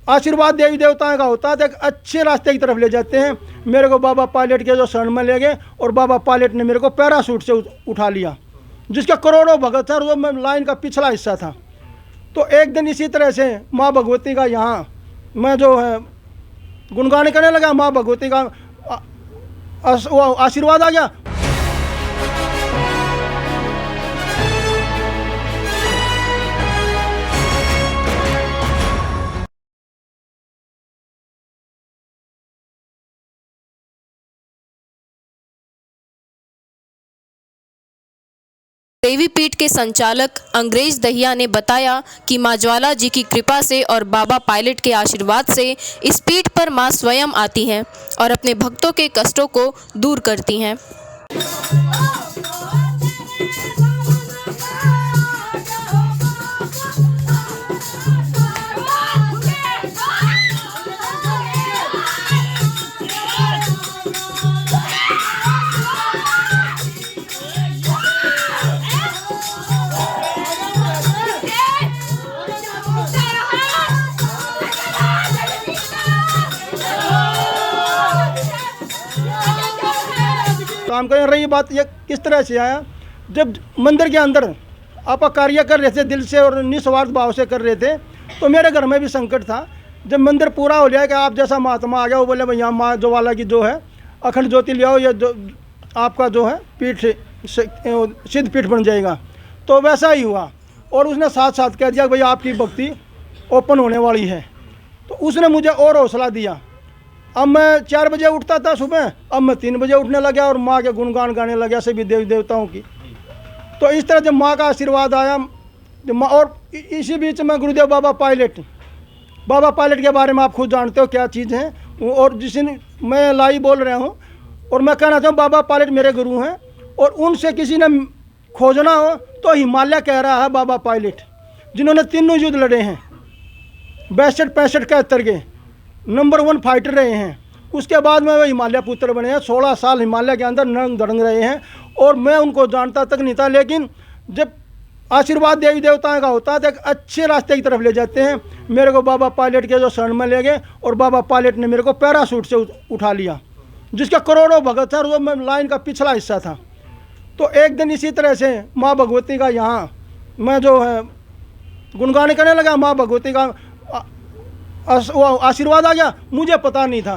आशीर्वाद देवी देवताओं का होता है, तो एक अच्छे रास्ते की तरफ ले जाते हैं। मेरे को बाबा पायलट के जो शरण में ले गए और बाबा पायलट ने मेरे को पैराशूट से उठा लिया, जिसका करोड़ों भगत था, वो मैं लाइन का पिछला हिस्सा था। तो एक दिन इसी तरह से माँ भगवती का यहाँ मैं जो है गुणगान करने लगा, माँ भगवती का आशीर्वाद आ गया। देवीपीठ के संचालक अंग्रेज दहिया ने बताया कि मां ज्वाला जी की कृपा से और बाबा पायलट के आशीर्वाद से इस पीठ पर मां स्वयं आती हैं और अपने भक्तों के कष्टों को दूर करती हैं। काम कर रही बात ये किस तरह से आया, जब मंदिर के अंदर आप कार्य कर रहे थे दिल से और निस्वार्थ भाव से कर रहे थे, तो मेरे घर में भी संकट था। जब मंदिर पूरा हो जाए कि आप जैसा महात्मा आ गया, वो बोले भैया माँ ज्वाला की जो है अखंड ज्योति ले आओ, ये जो आपका जो है पीठ सिद्ध पीठ बन जाएगा। तो वैसा ही हुआ और उसने साथ साथ कह दिया भैया आपकी भक्ति ओपन होने वाली है। तो उसने मुझे और हौसला दिया। अब मैं 4 बजे उठता था सुबह, अब मैं 3 बजे उठने लगा और माँ के गुणगान गाने लगा सभी देवी देवताओं की। तो इस तरह जब माँ का आशीर्वाद आया, जब माँ, और इसी बीच में गुरुदेव बाबा पायलट के बारे में आप खुद जानते हो क्या चीज़ है, और जिस मैं लाई बोल रहा हूँ। और मैं कहना चाहूँ बाबा पायलट मेरे गुरु हैं, और उनसे किसी ने खोजना हो तो हिमालय कह रहा है बाबा पायलट, जिन्होंने 3 युद्ध लड़े हैं, 62, 65, 71 के नंबर 1 फाइटर रहे हैं। उसके बाद में वे हिमालय पुत्र बने हैं, 16 साल हिमालय के अंदर नंग धड़ंग रहे हैं, और मैं उनको जानता तक नहीं था। लेकिन जब आशीर्वाद देवी देवताओं का होता है, तो एक अच्छे रास्ते की तरफ ले जाते हैं। मेरे को बाबा पायलट के जो शरण में ले गए और बाबा पायलट ने मेरे को पैराशूट से उठा लिया, जिसका करोड़ों भगत था, वो मैं लाइन का पिछला हिस्सा था। तो एक दिन इसी तरह से माँ भगवती का यहाँ मैं जो है गुणगान करने लगा, माँ भगवती का आशीर्वाद आ गया। मुझे पता नहीं था,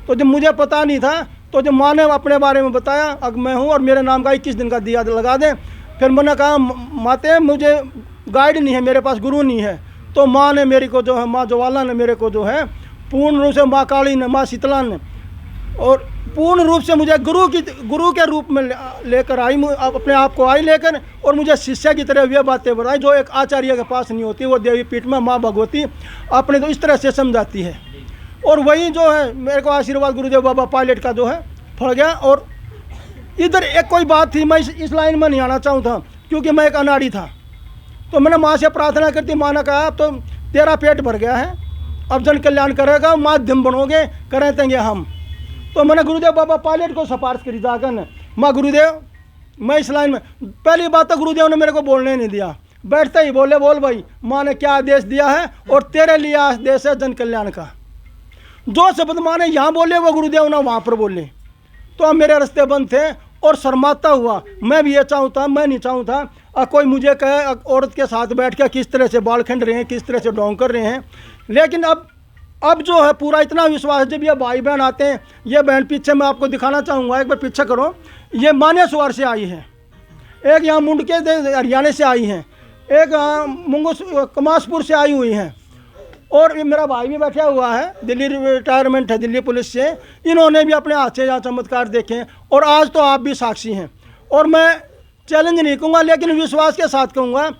तो जब मुझे पता नहीं था तो जब माँ ने अपने बारे में बताया, अब मैं हूँ और मेरे नाम का 21 दिन का दिया लगा दें। फिर मैंने कहा माते मुझे गाइड नहीं है, मेरे पास गुरु नहीं है। तो माँ ने मेरे को जो है, माँ ज्वाला ने मेरे को जो है पूर्ण रूप से, माँ काली ने, माँ शीतला ने, और पूर्ण रूप से मुझे गुरु के रूप में लेकर आई, अपने आप को आई लेकर, और मुझे शिष्य की तरह ये बातें बताई जो एक आचार्य के पास नहीं होती। वो देवी पीठ में माँ भगवती आपने तो इस तरह से समझाती है। और वही जो है मेरे को आशीर्वाद गुरुदेव बाबा पायलट का जो है फल गया। और इधर एक कोई बात थी, मैं इस लाइन में नहीं आना चाहूँ था क्योंकि मैं एक अनाड़ी था। तो मैंने माँ से प्रार्थना करती, माँ ने कहा अब तो तेरा पेट भर गया है, अब जन कल्याण करेगा, माध्यम बनोगे, करें देंगे हम। तो मैंने गुरुदेव बाबा पायलट को सिफारिश करी जाकर, माँ गुरुदेव मैं इस लाइन में, पहली बात तो गुरुदेव ने मेरे को बोलने नहीं दिया, बैठते ही बोले बोल भाई माँ ने क्या आदेश दिया है, और तेरे लिए आदेश है जन कल्याण का। जो शब्द माँ ने यहाँ बोले वो गुरुदेव ने वहाँ पर बोले। तो अब मेरे रास्ते बंद थे और शर्माता हुआ मैं भी ये चाहूँ था, मैं नहीं चाहूँ था कोई मुझे कहे औरत के साथ बैठ कर किस तरह से बाल खंड रहे हैं, किस तरह से ढोंग कर रहे हैं। लेकिन अब जो है पूरा इतना विश्वास है, जब ये भाई बहन आते हैं, ये बहन पीछे मैं आपको दिखाना चाहूँगा, एक बार पीछे करो, ये मानेसवार से आई है, एक यहाँ मुंडके हरियाणा से आई हैं, एक मुंगूस कमासपुर से आई हुई हैं, और ये मेरा भाई भी बैठा हुआ है, दिल्ली रिटायरमेंट है दिल्ली पुलिस से। इन्होंने भी अपने हाथ से यहाँ चमत्कार देखे हैं, और आज तो आप भी साक्षी हैं। और मैं चैलेंज नहीं कहूँगा लेकिन विश्वास के साथ कहूँगा,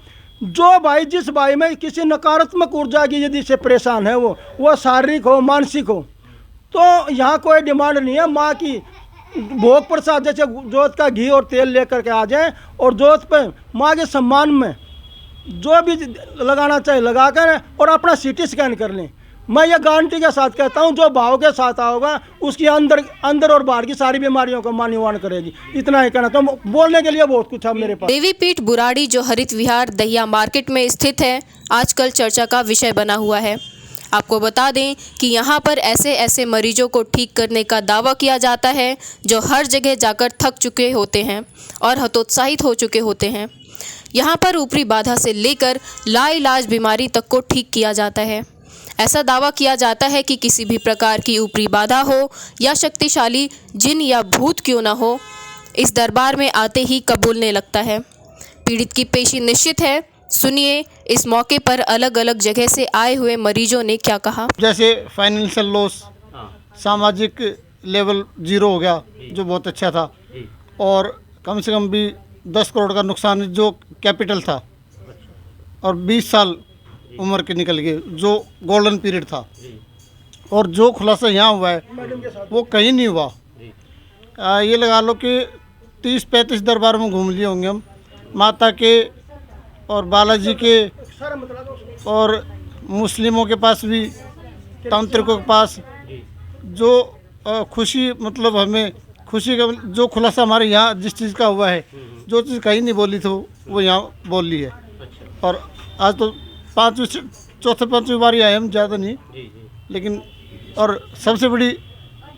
जो भाई जिस भाई में किसी नकारात्मक ऊर्जा की यदि से परेशान है, वो शारीरिक हो मानसिक हो, तो यहाँ कोई डिमांड नहीं है। माँ की भोग प्रसाद जैसे जोत का घी और तेल लेकर के आ जाएं, और जोत पे माँ के सम्मान में जो भी लगाना चाहिए लगाकर, और अपना CT स्कैन कर लें। मैं ये गारंटी के साथ कहता हूँ, जो भाव के साथ आओगा उसकी अंदर और बाहर की सारी बीमारियों का मां निवारण करेगी। इतना ही कहना, तो बोलने के लिए बहुत कुछ है मेरे पास। देवीपीठ बुराड़ी जो हरित विहार दहिया मार्केट में स्थित है, आजकल चर्चा का विषय बना हुआ है। आपको बता दें कि यहाँ पर ऐसे ऐसे मरीजों को ठीक करने का दावा किया जाता है जो हर जगह जाकर थक चुके होते हैं और हतोत्साहित हो चुके होते हैं। यहाँ पर ऊपरी बाधा से लेकर लाइलाज बीमारी तक को ठीक किया जाता है। ऐसा दावा किया जाता है कि किसी भी प्रकार की ऊपरी बाधा हो या शक्तिशाली जिन या भूत क्यों न हो, इस दरबार में आते ही कबूलने लगता है। पीड़ित की पेशी निश्चित है। सुनिए इस मौके पर अलग अलग जगह से आए हुए मरीजों ने क्या कहा। जैसे फाइनेंशियल लॉस, सामाजिक लेवल 0 हो गया जो बहुत अच्छा था, और कम से कम भी 10 करोड़ का नुकसान जो कैपिटल था, और 20 साल उम्र के निकल गए जो गोल्डन पीरियड था। और जो खुलासा यहाँ हुआ है वो कहीं नहीं हुआ। ये लगा लो कि 30-35 दरबार में घूम लिए होंगे हम, माता के और बालाजी के और मुस्लिमों के पास भी, तांत्रिकों के पास। जो खुशी मतलब हमें खुशी का जो खुलासा हमारे यहाँ जिस चीज़ का हुआ है, जो चीज़ कहीं नहीं बोली थी वो यहाँ बोल ली है। और आज तो चौथे पाँचवीं बार आए हम, ज़्यादा नहीं, लेकिन और सबसे बड़ी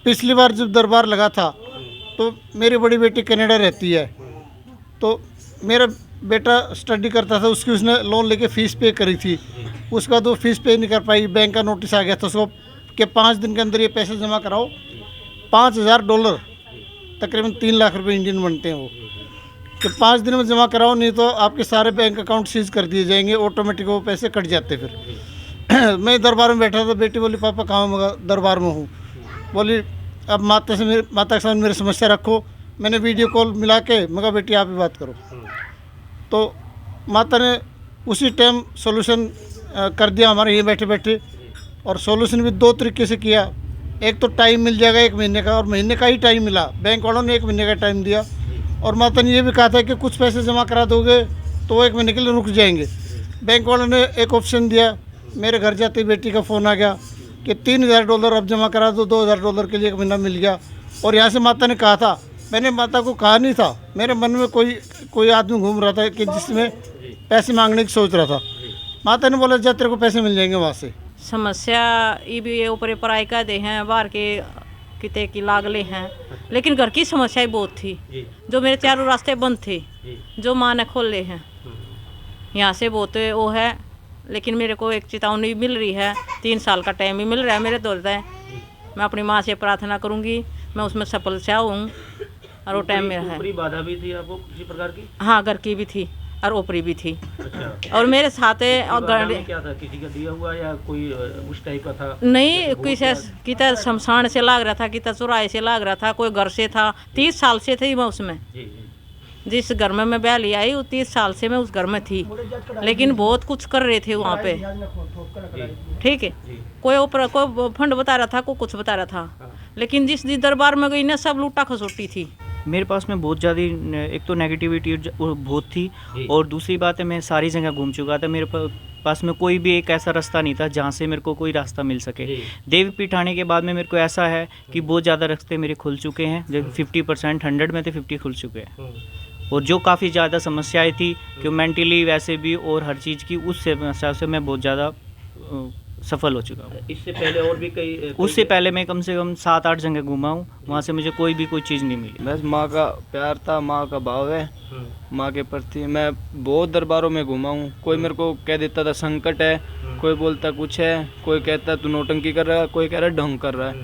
पिछली बार जब दरबार लगा था तो मेरी बड़ी बेटी कनाडा रहती है, तो मेरा बेटा स्टडी करता था, उसकी उसने लोन लेके फ़ीस पे करी थी। उसका तो फीस पे नहीं कर पाई, बैंक का नोटिस आ गया था उसको कि 5 दिन के अंदर ये पैसे जमा कराओ। $5,000 तकरीबन 3 लाख रुपए इंडियन बनते हैं वो, कि 5 दिन में जमा कराओ, नहीं तो आपके सारे बैंक अकाउंट सीज कर दिए जाएंगे, ऑटोमेटिक वो पैसे कट जाते फिर। मैं दरबार में बैठा था, बेटी बोली पापा कहाँ हूँ? दरबार में हूँ। बोली अब माता के सामने मेरी समस्या रखो। मैंने वीडियो कॉल मिला के मैं कहा बेटी आप ही बात करो, तो माता ने उसी टाइम सोल्यूशन कर दिया हमारे यहीं बैठे बैठे। और सोल्यूशन भी 2 तरीके से किया। एक तो टाइम मिल जाएगा 1 महीने का, और महीने का ही टाइम मिला, बैंक वालों ने 1 महीने का टाइम दिया। और माता ने ये भी कहा था कि कुछ पैसे जमा करा दोगे तो 1 महीने के लिए रुक जाएंगे। बैंक वालों ने एक ऑप्शन दिया। मेरे घर जाते ही बेटी का फ़ोन आ गया कि $3,000 अब जमा करा दो, $2,000 के लिए 1 महीना मिल गया। और यहाँ से माता ने कहा था, मैंने माता को कहा नहीं था, मेरे मन में कोई आदमी घूम रहा था कि जिसमें पैसे मांगने की सोच रहा था। माता ने बोला जा तेरे को पैसे मिल जाएंगे वहाँ से। समस्या ये भी ऊपर पराई का दे हैं, बाहर के किते की लागले हैं, लेकिन घर की समस्याएं बहुत थी। जो मेरे चारों रास्ते बंद थे, जो माँ ने खोले हैं, यहाँ से बहुत वो है। लेकिन मेरे को एक चेतावनी मिल रही है, 3 साल का टाइम ही मिल रहा है मेरे दौर है। मैं अपनी माँ से प्रार्थना करूँगी, मैं उसमें सफल से हूँ। और वो टाइम मेरा है। ऊपरी बाधा भी थी आपको किसी प्रकार की? हाँ, घर की भी थी और ऊपरी भी थी। अच्छा। और मेरे साथ क्या था, किसी का दिया हुआ या कोई उस टाइप का था? नहीं, किसी कितना शमशान से लाग रहा था, कितना चौराहे से लाग रहा था, कोई घर से था। 30 साल से थी मैं उसमें। जिस घर में मैं ब्याह लिया आई, वो 30 साल से मैं उस घर में थी। लेकिन बहुत कुछ कर रहे थे वहाँ पे, ठीक है। कोई ऊपर कोई फंड बता रहा था, कोई कुछ बता रहा था। लेकिन जिस दरबार में गई ना, सब लूटा खसोटी थी। मेरे पास में बहुत ज़्यादा, एक तो नेगेटिविटी बहुत थी, और दूसरी बात है मैं सारी जगह घूम चुका था। मेरे पास में कोई भी एक ऐसा रास्ता नहीं था जहाँ से मेरे को कोई रास्ता मिल सके। देवीपीठ आने के बाद में मेरे को ऐसा है कि बहुत ज़्यादा रास्ते मेरे खुल चुके हैं। जब 50%, 100 में थे 50 खुल चुके हैं। और जो काफ़ी ज़्यादा समस्याएं थी कि मेंटली वैसे भी और हर चीज़ की, उस समस्या से मैं बहुत ज़्यादा सफल हो चुका हूँ। इससे पहले और भी कई उससे पहले मैं कम से कम 7-8 जगह घूमा हूँ, वहाँ से मुझे कोई चीज़ नहीं मिली। बस माँ का प्यार था, माँ का भाव है माँ के प्रति। मैं बहुत दरबारों में घूमा हूँ। कोई मेरे को कह देता था संकट है, कोई बोलता कुछ है, कोई कहता तू नौटंकी कर रहा है, कोई कह रहा है ढंग कर रहा है।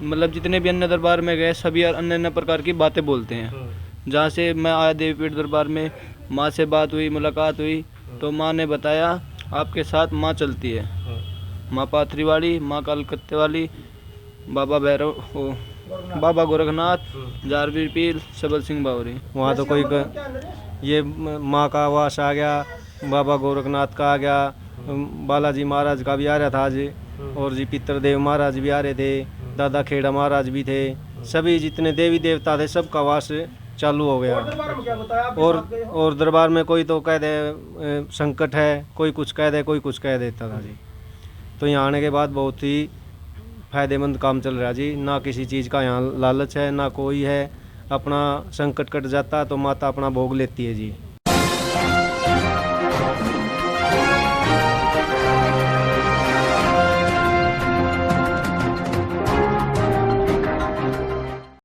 मतलब जितने भी अन्य दरबार में गए सभी अन्य अन्य प्रकार की बातें बोलते हैं। जहाँ से मैं आया देवीपीठ दरबार में, माँ से बात हुई, मुलाकात हुई, तो माँ ने बताया आपके साथ माँ चलती है, माँ पाथरी वाली, माँ कलकत्ते वाली, बाबा भैरव, बाबा गोरखनाथ, जारवीर पीर, सबल सिंह बावरी। वहाँ तो कोई ये माँ का आवास आ गया, बाबा गोरखनाथ का आ गया, बालाजी महाराज का भी आ रहा था आज, और जी पितरदेव महाराज भी आ रहे थे, दादा खेड़ा महाराज भी थे। सभी जितने देवी देवता थे सबका वास चालू हो गया। और दरबार में कोई तो कह दे संकट है, कोई कुछ कह दे, कोई कुछ कह देता था जी। तो यहाँ आने के बाद बहुत ही फ़ायदेमंद काम चल रहा है जी। ना किसी चीज़ का यहाँ लालच है, ना कोई है। अपना संकट कट जाता तो माता अपना भोग लेती है जी।